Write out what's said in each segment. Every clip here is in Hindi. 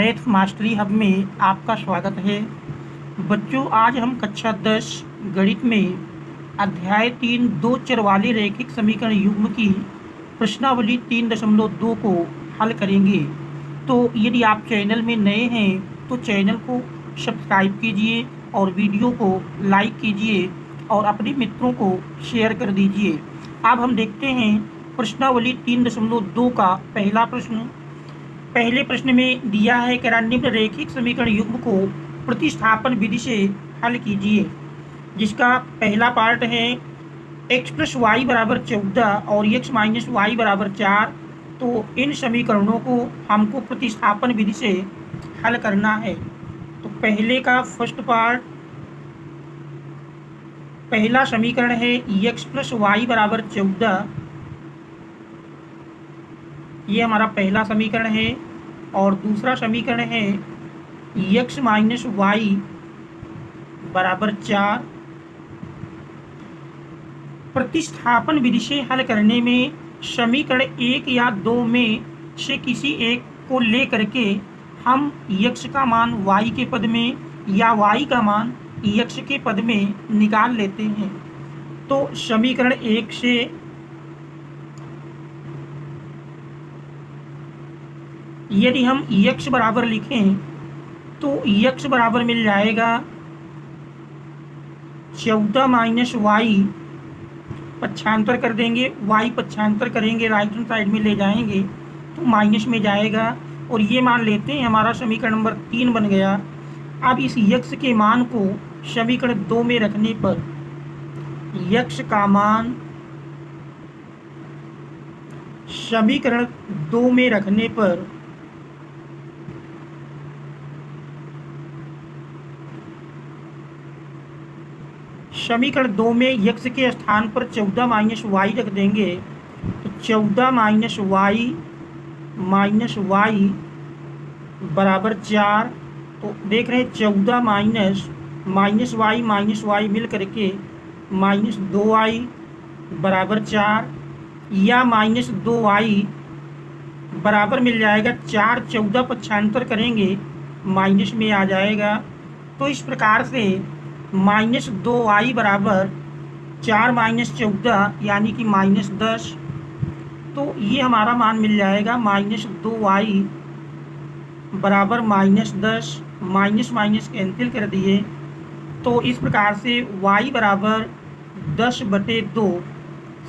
मैथ मास्टरी हब में आपका स्वागत है। बच्चों, आज हम कक्षा 10 गणित में अध्याय 3 दो चर वाले रैखिक समीकरण युग्म की प्रश्नावली 3.2 को हल करेंगे। तो यदि आप चैनल में नए हैं तो चैनल को सब्सक्राइब कीजिए और वीडियो को लाइक कीजिए और अपने मित्रों को शेयर कर दीजिए। अब हम देखते हैं प्रश्नावली 3.2 का पहला प्रश्न। पहले प्रश्न में दिया है कि निम्न रैखिक समीकरण युग्म को प्रतिस्थापन विधि से हल कीजिए, जिसका पहला पार्ट है x + y = 14 और x - y = 4। तो इन समीकरणों को हमको प्रतिस्थापन विधि से हल करना है। तो पहले का फर्स्ट पार्ट, पहला समीकरण है x + y = 14। ये हमारा पहला समीकरण है। और दूसरा समीकरण है x - y = 4। प्रतिस्थापन विधि से हल करने में समीकरण 1 या 2 में से किसी एक को ले करके हम x का मान y के पद में या y का मान x के पद में निकाल लेते हैं। तो समीकरण 1 से यदि हम x बराबर लिखें तो x बराबर मिल जाएगा 14 - y, पक्षांतर कर देंगे, y पक्षांतर करेंगे, राइट हैंड साइड में ले जाएंगे तो माइनस में जाएगा। और ये मान लेते हैं हमारा समीकरण नंबर 3 बन गया। अब इस x के मान को समीकरण 2 में रखने पर x का मान समीकरण 2 में रखने पर समीकरण 2 में x के स्थान पर 14 - y रख देंगे। तो 14 - y बराबर 4। तो देख रहे हैं 14 - y मिल करके -2y बराबर 4, या -2y बराबर मिल जाएगा 4। 14 पक्षांतर करेंगे माइनस में आ जाएगा। तो इस प्रकार से -2y बराबर 4 - 14 यानी कि -10। तो ये हमारा मान मिल जाएगा -2y बराबर -10। माइनस माइनस कैंसिल कर दिए। तो इस प्रकार से y बराबर 10/2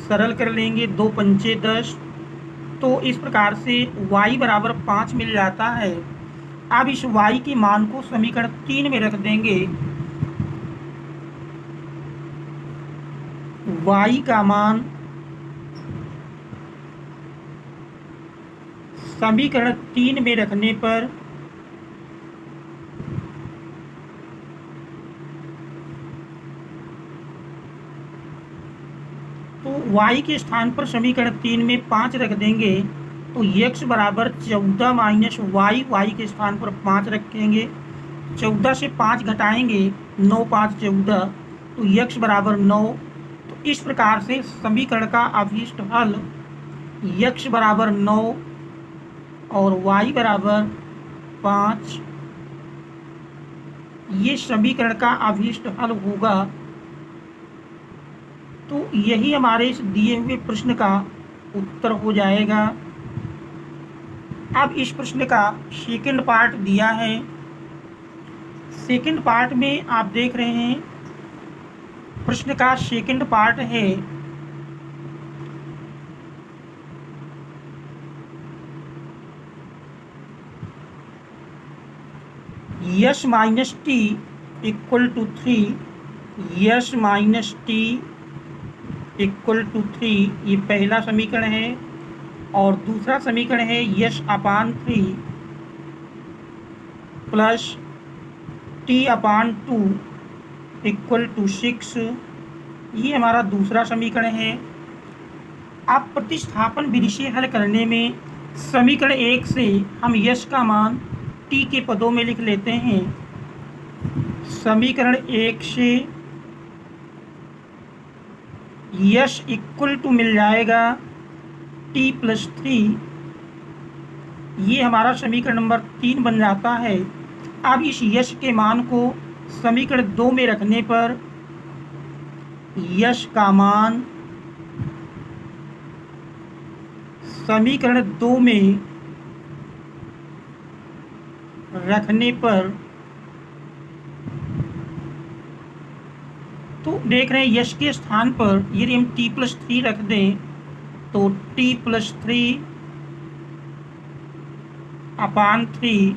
सरल कर लेंगे, 2 × 5 = 10। तो इस प्रकार से y बराबर 5 मिल जाता है। अब इस y के मान को समीकरण 3 में रख देंगे। y का मान समीकरण 3 में रखने पर तो y के स्थान पर समीकरण 3 में 5 रख देंगे। तो x बराबर 14 - y के स्थान पर 5 रखेंगे। 14 से 5 घटाएंगे, 9 × 5 = 14। तो x बराबर 9। तो इस प्रकार से समीकरण का अभीष्ट हल x बराबर 9 और y बराबर 5, ये समीकरण का अभीष्ट हल होगा। तो यही हमारे इस दिए हुए प्रश्न का उत्तर हो जाएगा। अब इस प्रश्न का सेकंड पार्ट दिया है। सेकंड पार्ट में आप देख रहे हैं, प्रश्न का सेकंड पार्ट है s - t = 3, s - t = 3, ये पहला समीकरण है। और दूसरा समीकरण है s/3 + t/2 = 6, ये हमारा दूसरा समीकरण है। अब प्रतिस्थापन विधि से हल करने में समीकरण 1 से हम s का मान t के पदों में लिख लेते हैं। समीकरण 1 से s = मिल जाएगा t + 3 ये हमारा समीकरण नंबर 3 बन जाता है। अब इस यश के मान को समीकरण 2 में रखने पर यश का मान समीकरण 2 में रखने पर तो देख रहे हैं यश के स्थान पर यदि हम t+3 रख दें तो t+3 upon 3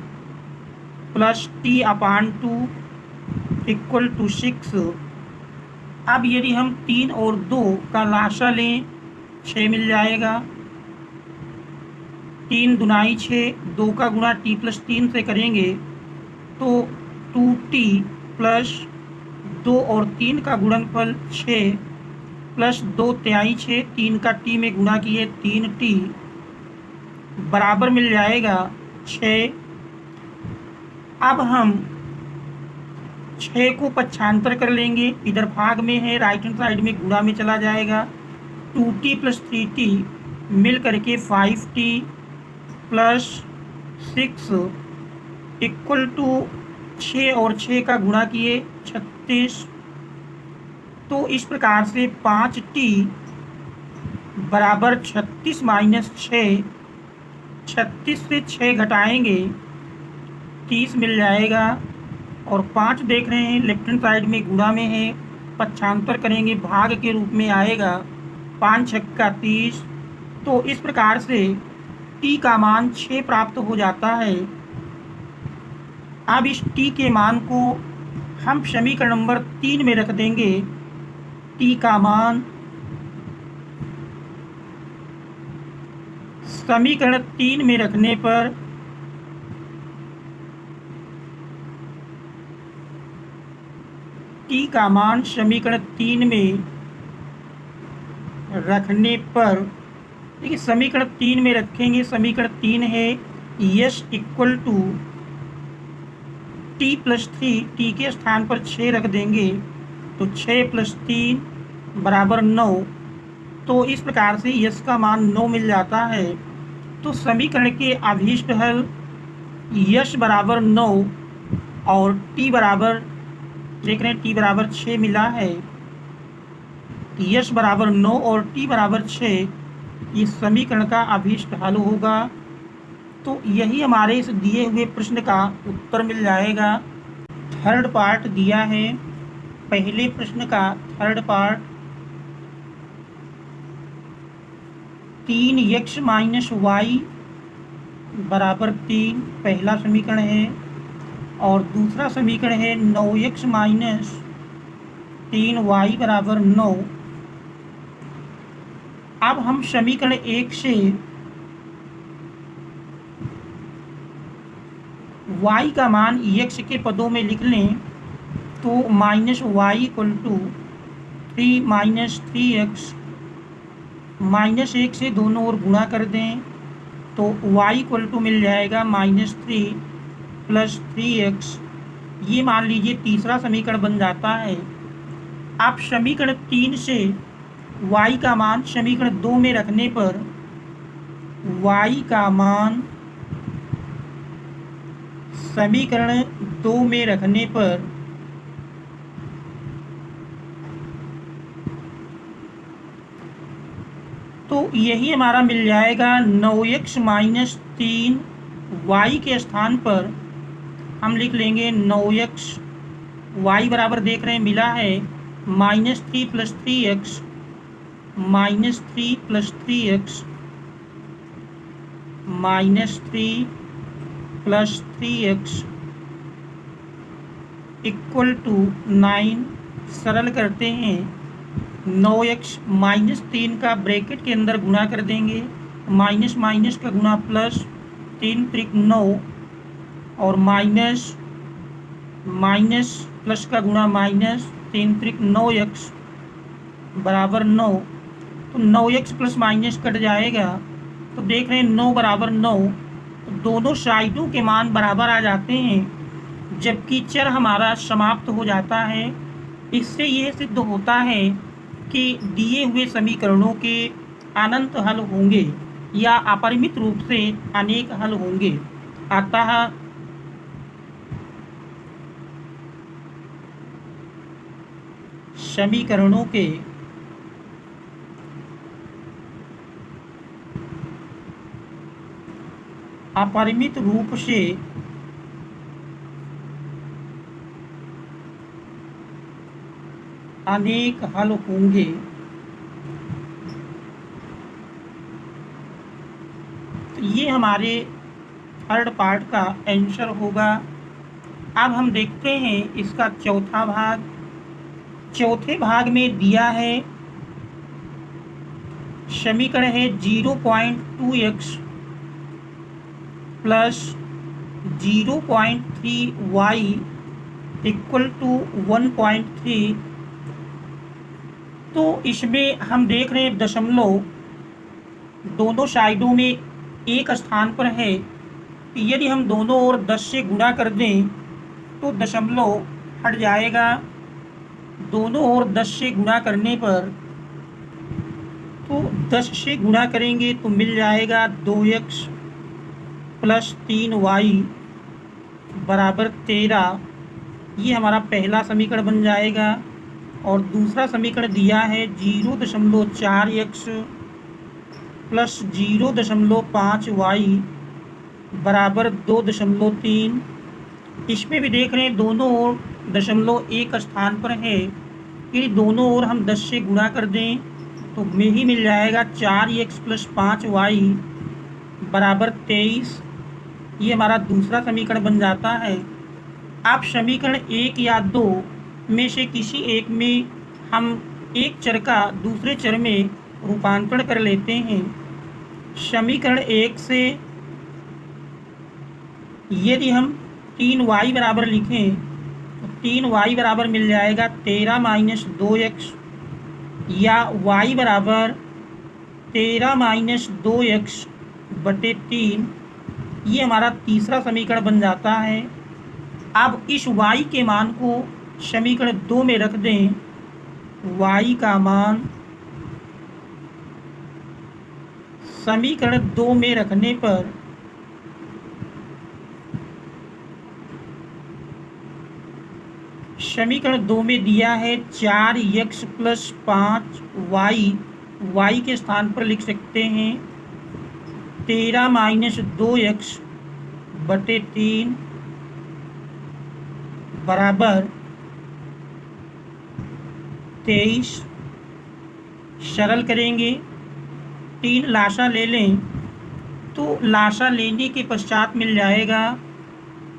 plus t/2 equal to 6। अब यदि हम 3 और 2 का लाशा लें 6 मिल जाएगा। 3 दुनाई 6, 2 का गुणा t+3 से करेंगे तो 2t प्लस 2 और 3 का गुणनफल 6 प्लस 2 तिहाई 6, 3 का t में गुणा किए 3t बराबर मिल जाएगा 6। अब हम 6 को पक्षांतर कर लेंगे, इधर भाग में है, राइट हैंड साइड में गुणा में चला जाएगा। 2t प्लस 3t मिल करके 5t प्लस 6 इक्वल टू 6 और 6 का गुणा किए 36। तो इस प्रकार से 5t बराबर 36 माइनस 6, 36 से 6 घटाएंगे 30 मिल जाएगा। और 5 देख रहे हैं लेफ्ट हैंड साइड में गुणा में है, पक्षांतर करेंगे भाग के रूप में आएगा, 5 छक्का 30। तो इस प्रकार से t का मान 6 प्राप्त हो जाता है। अब इस t के मान को हम समीकरण नंबर 3 में रख देंगे। t का मान समीकरण 3 में रखने पर t का मान समीकरण 3 में रखने पर देखिए समीकरण 3 में रखेंगे। समीकरण 3 है यश इक्वल टू t+3, t के स्थान पर 6 रख देंगे तो 6 + 3 बराबर 9। तो इस प्रकार से यश का मान 9 मिल जाता है। तो समीकरण के अभीष्ट हल यश बराबर 9 और t बराबर देख रहे हैं t बराबर 6 मिला है। यश बराबर 9 और t बराबर 6 इस समीकरण का अभीष्ट हल होगा। तो यही हमारे इस दिए हुए प्रश्न का उत्तर मिल जाएगा। थर्ड पार्ट दिया है पहले प्रश्न का third part, 3x minus Y बराबर 3 पहला समीकरण है और दूसरा समीकरण है 9x माइनस 3y बराबर 9। अब हम समीकरण 1 से y का मान x के पदों में लिख लें तो -y equal to 3 minus 3x, -1 से दोनों ओर गुणा कर दें तो y इक्वल टू मिल जाएगा -3 प्लस 3x। ये मान लीजिए तीसरा समीकरण बन जाता है। आप समीकरण 3 से y का मान समीकरण 2 में रखने पर y का मान समीकरण 2 में रखने पर तो यही हमारा मिल जाएगा 9x माइनस 3y के स्थान पर हम लिख लेंगे 9x, y बराबर देख रहे हैं मिला है -3 + 3x, -3 + 3x, -3 + 3x equal to 9। सरल करते हैं 9x -3 का ब्रैकेट के अंदर गुणा कर देंगे, माइनस माइनस का गुणा प्लस, 3 त्रिक 9 और माइनस माइनस प्लस का गुणा माइनस, 3 त्रिक 9x बराबर 9। तो 9x प्लस माइनस कट जाएगा तो देख रहे हैं 9 बराबर 9। तो दोनों साइडों के मान बराबर आ जाते हैं जबकि चर हमारा समाप्त हो जाता है। इससे यह सिद्ध होता है कि दिए हुए समीकरणों के अनंत हल होंगे। या अपरिमित रूप से अनेक हल होंगे। अतः समीकरणों के अपरिमित रूप से अनेक हल होंगे। तो ये हमारे थर्ड पार्ट का आंसर होगा। अब हम देखते हैं इसका चौथा भाग। चौथे भाग में दिया है समीकरण है 0.2x plus 0.3y equal to 1.3। तो इसमें हम देख रहे हैं दशमलव दोनों साइडों में एक स्थान पर है। यदि हम दोनों ओर 10 से गुणा कर दें तो दशमलव हट जाएगा। दोनों ओर 10 से गुणा करने पर तो 10 से गुणा करेंगे तो मिल जाएगा 2x प्लस 3y बराबर 13। ये हमारा पहला समीकरण बन जाएगा। और दूसरा समीकरण दिया है 0.4x प्लस 0.5y बराबर 2.3। इसमें भी देख रहे हैं दोनों ओर दशमलव एक स्थान पर है। यदि दोनों ओर हम 10 से गुणा कर दें तो में ही मिल जाएगा 4x प्लस 5y बराबर 23। ये हमारा दूसरा समीकरण बन जाता है। अब समीकरण 1 या 2 में से किसी एक में हम एक चर का दूसरे चर में रूपांतरण कर लेते हैं। समीकरण 1 से यदि हम 3y बराबर लिखें तो 3y बराबर मिल जाएगा 13 माइनस 2x या y बराबर 13 माइनस 2x बटे 3। ये हमारा तीसरा समीकरण बन जाता है। अब इस y के मान को समीकरण 2 में रख दें। y का मान समीकरण 2 में रखने पर समीकरण 2 में दिया है 4x प्लस 5y। y के स्थान पर लिख सकते हैं 13 माइनस 2x बटे 3 बराबर 23। सरल करेंगे 3 लाशा ले लें तो लाशा लेने के पश्चात मिल जाएगा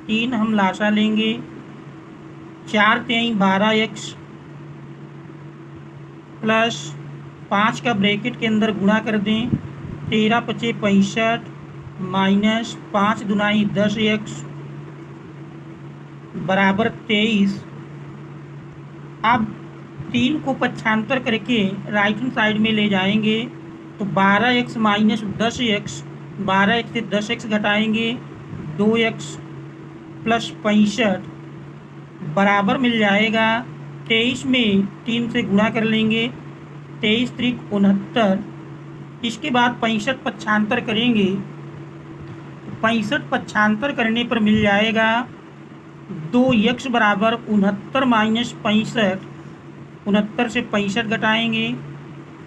3 हम लाशा लेंगे 4 3 12x प्लस 5 का ब्रैकेट के अंदर गुणा कर दें 13 पचे 65 माइनस 5 दुनाई 10x बराबर 23। अब 3 को पक्षांतर करके राइट हैंड साइड में ले जाएंगे तो 12x माइनस 10x 12x से 10x घटाएंगे 2x प्लस 65 बराबर मिल जाएगा 23 में 3 से गुणा कर लेंगे 23 त्रिक 69। इसके बाद 65 पक्षांतर करेंगे 65 पक्षांतर करने पर मिल जाएगा 2x बराबर 69 माइनस 65। 69 से 65 घटाएंगे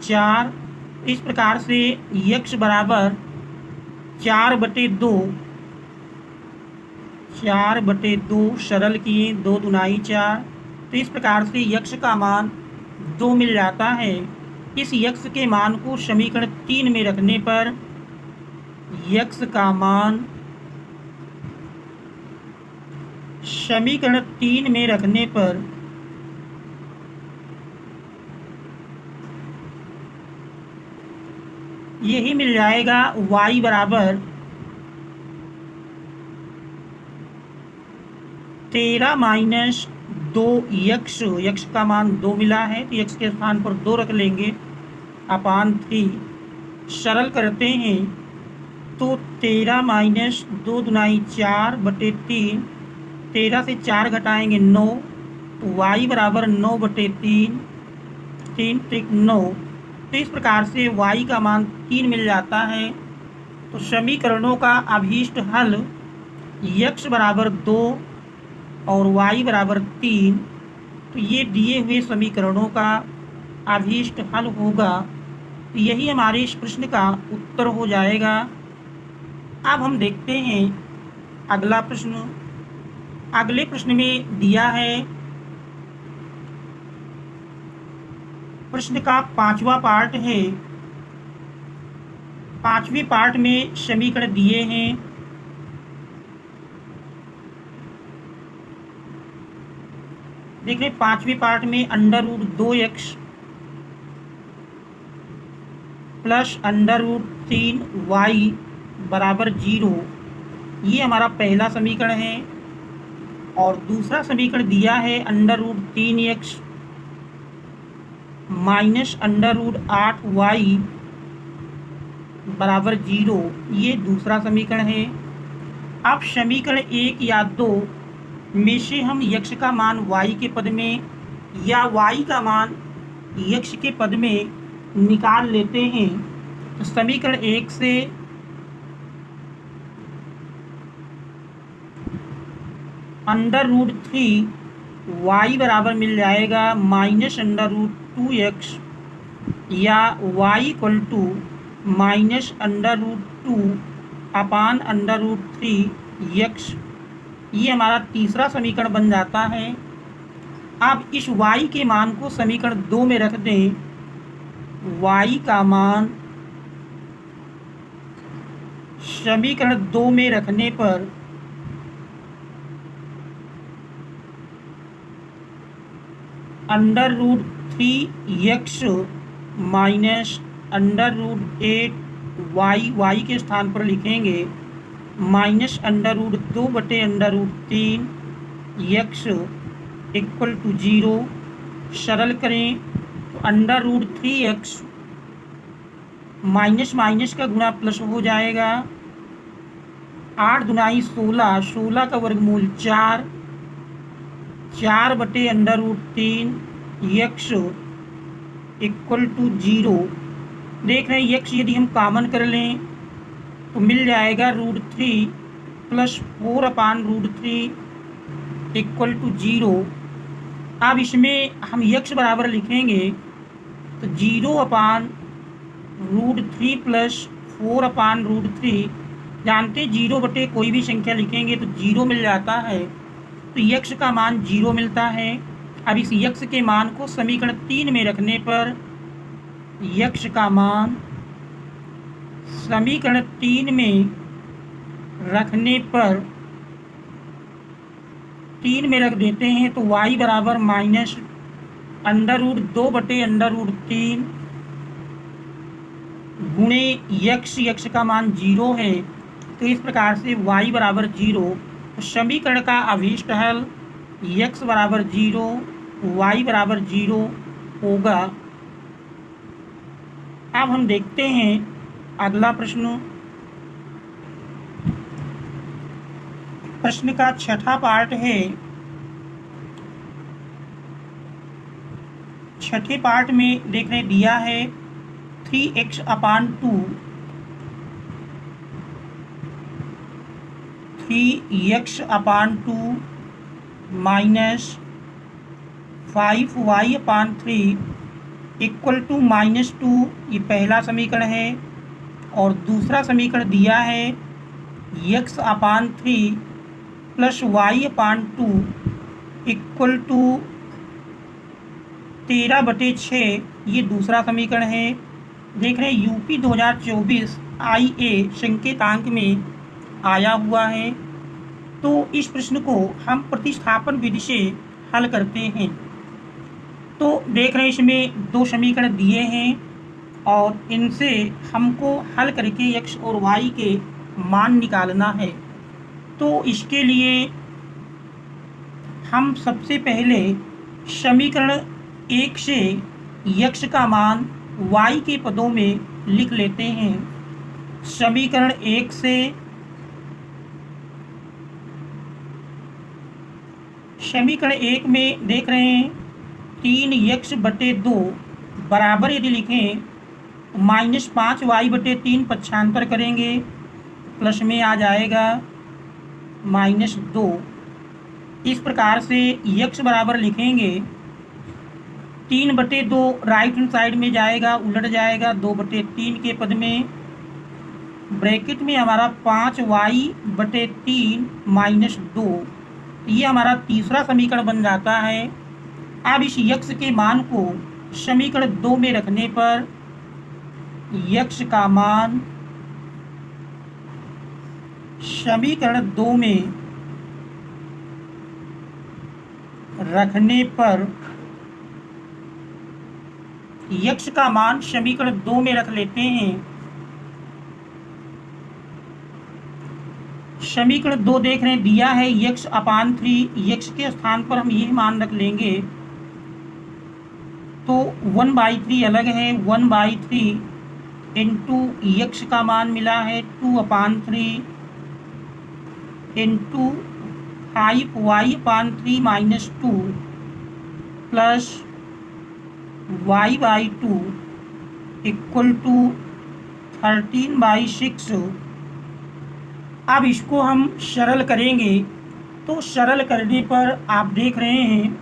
4। इस प्रकार से x बराबर 4/2 4/2 सरल किए 2 दुनाई 4। तो इस प्रकार से x का मान 2 मिल जाता है। इस x के मान को समीकरण 3 में रखने पर x का मान समीकरण 3 में रखने पर यही मिल जाएगा y बराबर 13 माइनस 2x। x का मान 2 मिला है तो x के स्थान पर 2 रख लेंगे अपान 3। सरल करते हैं तो 13 माइनस 2 दुनाई 4 बटे 3। 13 से 4 घटाएंगे 9 तो y बराबर 9/3 3 त्रिक 9। तो इस प्रकार से y का मान 3 मिल जाता है। तो समीकरणों का अभीष्ट हल x बराबर 2 और y बराबर 3, तो ये दिए हुए समीकरणों का अभीष्ट हल होगा। तो यही हमारे इस प्रश्न का उत्तर हो जाएगा। अब हम देखते हैं अगला प्रश्न। अगले प्रश्न में दिया है, प्रश्न का 5वां पार्ट है। 5वें पार्ट में समीकरण दिए हैं। देख रहे 5वें पार्ट में √2x प्लस √3y बराबर 0, ये हमारा पहला समीकरण है। और दूसरा समीकरण दिया है √3x माइनस √8y बराबर 0, ये दूसरा समीकरण है। अब समीकरण 1 या 2 में से हम x का मान y के पद में या y का मान x के पद में निकाल लेते हैं। तो समीकरण 1 से √3y बराबर मिल जाएगा माइनस √2x या y equal to minus √2 upon √3x, ये हमारा तीसरा समीकरण बन जाता है। अब इस y के मान को समीकरण 2 में रख दें। y का मान समीकरण 2 में रखने पर √3x माइनस √8y, y के स्थान पर लिखेंगे माइनस √2/√3x इक्वल टू 0। सरल करें तो √3x माइनस माइनस का गुणा प्लस हो जाएगा। 8 दूनी 16, 16 का वर्गमूल 4, 4/√3x इक्वल टू 0। देख रहे हैं x यदि हम कॉमन कर लें तो मिल जाएगा √3 प्लस 4/√3 इक्वल टू 0। अब इसमें हम x बराबर लिखेंगे तो 0/√3 प्लस 4/√3, जानते 0 बटे कोई भी संख्या लिखेंगे तो 0 मिल जाता है। तो x का मान 0 मिलता है। अब इस x के मान को समीकरण 3 में रखने पर x का मान समीकरण 3 में रखने पर 3 में रख देते हैं तो y बराबर माइनस √2/√3 गुणे x का मान 0 है। तो इस प्रकार से y बराबर 0। तो समीकरण का अभीष्ट हल x बराबर 0, y बराबर 0 होगा। अब हम देखते हैं अगला प्रश्न। प्रश्न का 6ठा पार्ट है। 6ठे पार्ट में देख रहे दिया है 3x/2 minus 5y/3 equal to -2, ये पहला समीकरण है। और दूसरा समीकरण दिया है x/3 plus y/2 equal to 13/6, ये दूसरा समीकरण है। देख रहे हैं यूपी 2024 IA संकेतांक में आया हुआ है। तो इस प्रश्न को हम प्रतिस्थापन विधि से हल करते हैं। तो देख रहे हैं इसमें 2 समीकरण दिए हैं और इनसे हमको हल करके x और y के मान निकालना है। तो इसके लिए हम सबसे पहले समीकरण 1 से x का मान y के पदों में लिख लेते हैं। समीकरण 1 से समीकरण 1 में देख रहे हैं 3x/2 बराबर यदि लिखें -5y/3 पक्षांतर करेंगे प्लस में आ जाएगा -2। इस प्रकार से यक्स बराबर लिखेंगे 3/2 राइट हैंड साइड में जाएगा, उलट जाएगा 2/3 के पद में, ब्रैकेट में हमारा 5y/3 -2। ये हमारा तीसरा समीकरण बन जाता है। अब इस यक्स के मान को समीकरण 2 में रखने पर यक्स का मान समीकरण 2 में रखने पर यक्स का मान समीकरण 2 में रख लेते हैं। समीकरण 2 देख रहे हैं, दिया है x/3। यक्स के स्थान पर हम ये मान रख लेंगे तो 1/3 अलग है, 1/3 इंटू यक्स का मान मिला है 2/3 into 5y/3 -2 plus y/2 equal to 13/6। अब इसको हम सरल करेंगे तो सरल करने पर आप देख रहे हैं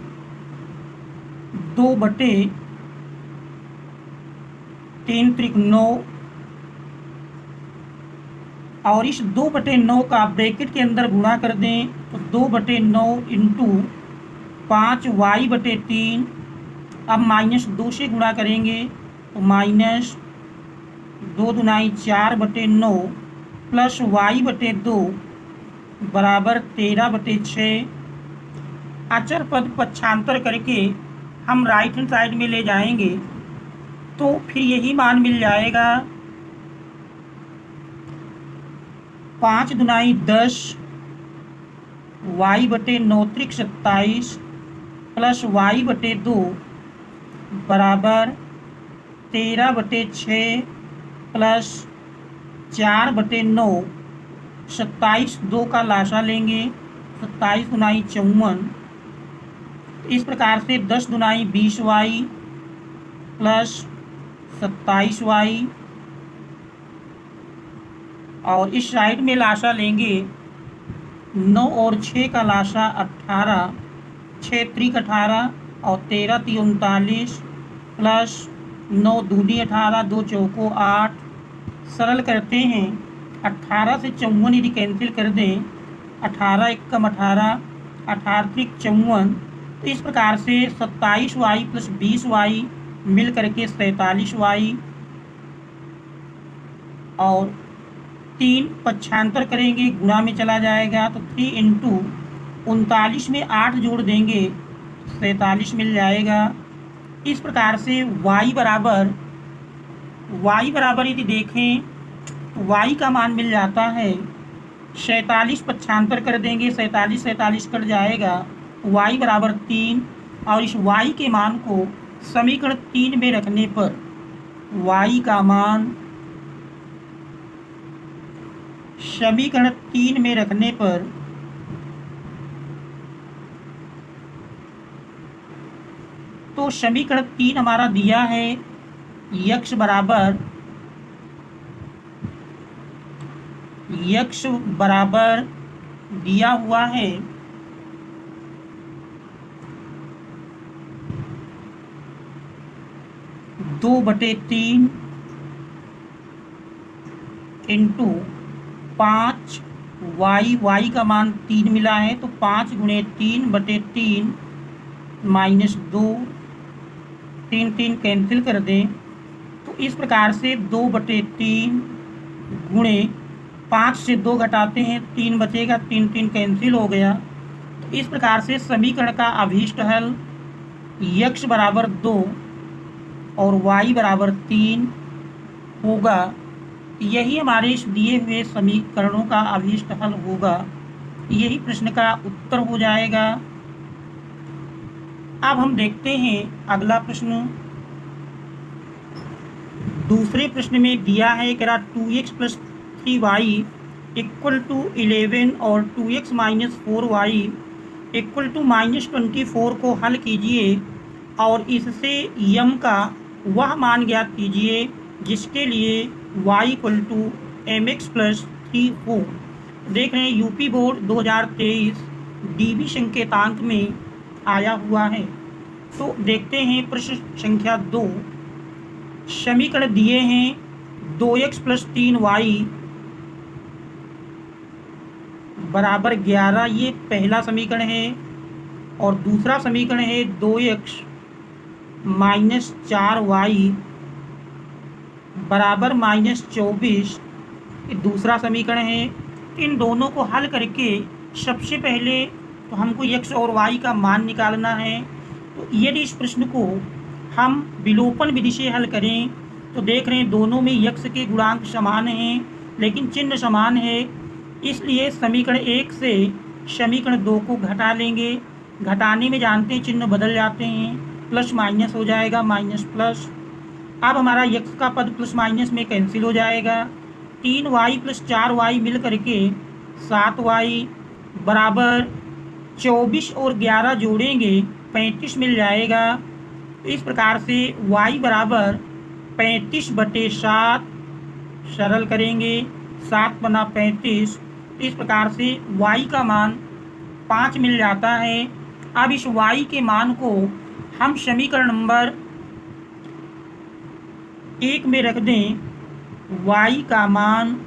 2/3 त्रिक 9 और इस 2/9 का ब्रैकेट के अंदर गुणा कर दें तो 2/9 इंटू 5y/3। अब -2 से गुणा करेंगे तो -2 दूनाई 4/9 प्लस y/2 बराबर 13/6। अचर पद पक्षांतर करके हम राइट हैंड साइड में ले जाएंगे तो फिर यही मान मिल जाएगा। 5 दूनाई 10 y/9 त्रिक 27 प्लस y/2 बराबर 13/6 प्लस 4/9। 27 2 का लाशा लेंगे, 27 दूनाई 54। इस प्रकार से 10 दूनाई 20y प्लस 27y और इस साइड में लाशा लेंगे 9 और 6 का लाशा 18, 6 त्रिक 18 और 13 × 39 प्लस 9 दूनी 18, 2 चौको 8। सरल करते हैं 18 से 54 यदि कैंसिल कर दें 18 एकम 18, 18 त्रिक 54। तो इस प्रकार से 27y प्लस 20y मिल करके 47y और 3 पक्षांतर करेंगे, गुणा में चला जाएगा तो 3 इंटू 39 में 8 जोड़ देंगे 47 मिल जाएगा। इस प्रकार से y बराबर यदि देखें तो y का मान मिल जाता है 47। पक्षांतर कर देंगे 47 कट जाएगा, y बराबर 3 और इस y के मान को समीकरण 3 में रखने पर y का मान समीकरण 3 में रखने पर तो समीकरण 3 हमारा दिया है यक्स बराबर दिया हुआ है 2/3 इंटू 5y का मान 3 मिला है तो 5 × 3/3 -2, 3 कैंसिल कर दें तो इस प्रकार से 2/3 गुणे 5 से 2 घटाते हैं 3 बचेगा, 3 कैंसिल हो गया। तो इस प्रकार से समीकरण का अभीष्ट हल यक्स बराबर 2 और y बराबर 3 होगा। यही हमारे इस दिए हुए समीकरणों का अभीष्ट हल होगा, यही प्रश्न का उत्तर हो जाएगा। अब हम देखते हैं अगला प्रश्न। दूसरे प्रश्न में दिया है कि 2x + 3y = 11 और 2x - 4y = -24 को हल कीजिए और इससे यम का वह मान ज्ञात कीजिए जिसके लिए y = mx + 3 हो। देख रहे हैं यूपी बोर्ड 2023 डीबी संकेतांक में आया हुआ है। तो देखते हैं प्रश्न संख्या 2। समीकरण दिए हैं 2x + 3y बराबर 11, ये पहला समीकरण है। और दूसरा समीकरण है 2x - 4y बराबर -24, ये दूसरा समीकरण है। इन दोनों को हल करके सबसे पहले तो हमको x और y का मान निकालना है। तो यदि इस प्रश्न को हम विलोपन विधि से हल करें तो देख रहे हैं दोनों में x के गुणांक समान हैं लेकिन चिन्ह समान है, इसलिए समीकरण 1 से समीकरण 2 को घटा लेंगे। घटाने में जानते हैं चिन्ह बदल जाते हैं, प्लस माइनस हो जाएगा, माइनस प्लस। अब हमारा x का पद प्लस माइनस में कैंसिल हो जाएगा। 3y + 4y मिल करके 7y बराबर 24 और 11 जोड़ेंगे 35 मिल जाएगा। इस प्रकार से y बराबर 35/7 सरल करेंगे, 7 बना 35। इस प्रकार से y का मान 5 मिल जाता है। अब इस y के मान को हम समीकरण नंबर 1 में रख दें। y का मान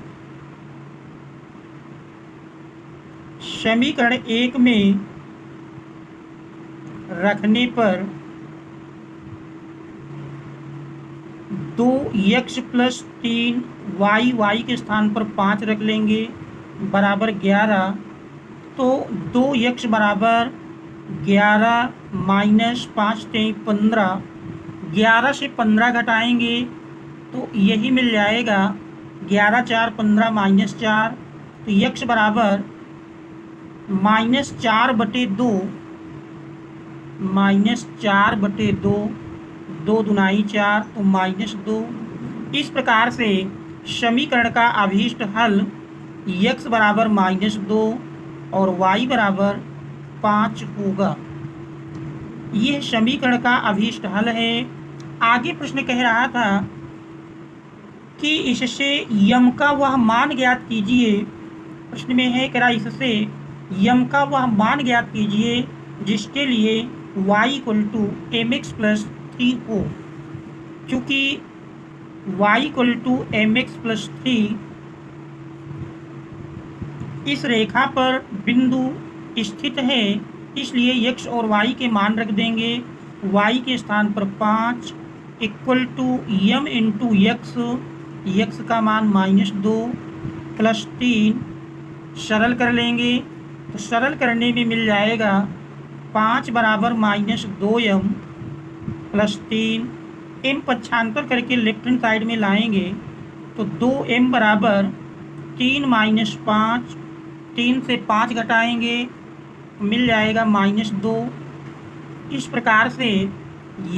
समीकरण 1 में रखने पर 2x + 3y, y के स्थान पर 5 रख लेंगे बराबर 11। तो 2x बराबर 11 - 5 × 15, 11 से 15 घटाएंगे तो यही मिल जाएगा 11 × 4 = 15 -4। तो x बराबर -4/2, -4/2, 2 दूनाई 4 तो -2। इस प्रकार से समीकरण का अभीष्ट हल x बराबर -2 और y बराबर 5 होगा। यह समीकरण का अभीष्ट हल है। आगे प्रश्न कह रहा था कि इससे यम का वह मान ज्ञात कीजिए। प्रश्न में है कह रहा इससे यम का वह मान ज्ञात कीजिए जिसके लिए y = mx + 3 हो। चूँकि y = mx + 3 इस रेखा पर बिंदु स्थित है, इसलिए x और y के मान रख देंगे। y के स्थान पर 5 = m × x, x का मान -2 + 3 सरल कर लेंगे। तो सरल करने में मिल जाएगा 5 बराबर -2m + 3। m पक्षांतर करके लेफ्ट हैंड साइड में लाएंगे तो 2m बराबर 3 - 5, 3 से 5 घटाएंगे मिल जाएगा -2। इस प्रकार से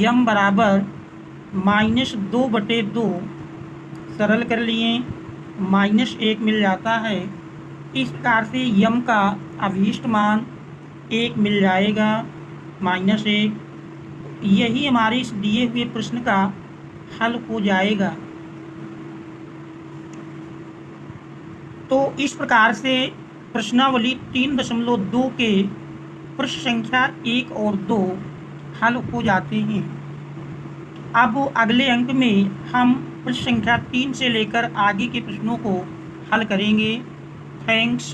m बराबर -2/2 सरल कर लिए, -1 मिल जाता है। इस प्रकार से यम का अभीष्ट मान 1 मिल जाएगा, -1। यही हमारे इस दिए हुए प्रश्न का हल हो जाएगा। तो इस प्रकार से प्रश्नावली 3.2 के प्रश्न संख्या 1 और 2 हल हो जाते हैं। अब अगले अंक में हम प्रश्न संख्या 3 से लेकर आगे के प्रश्नों को हल करेंगे। Thanks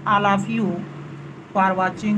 all of you for watching.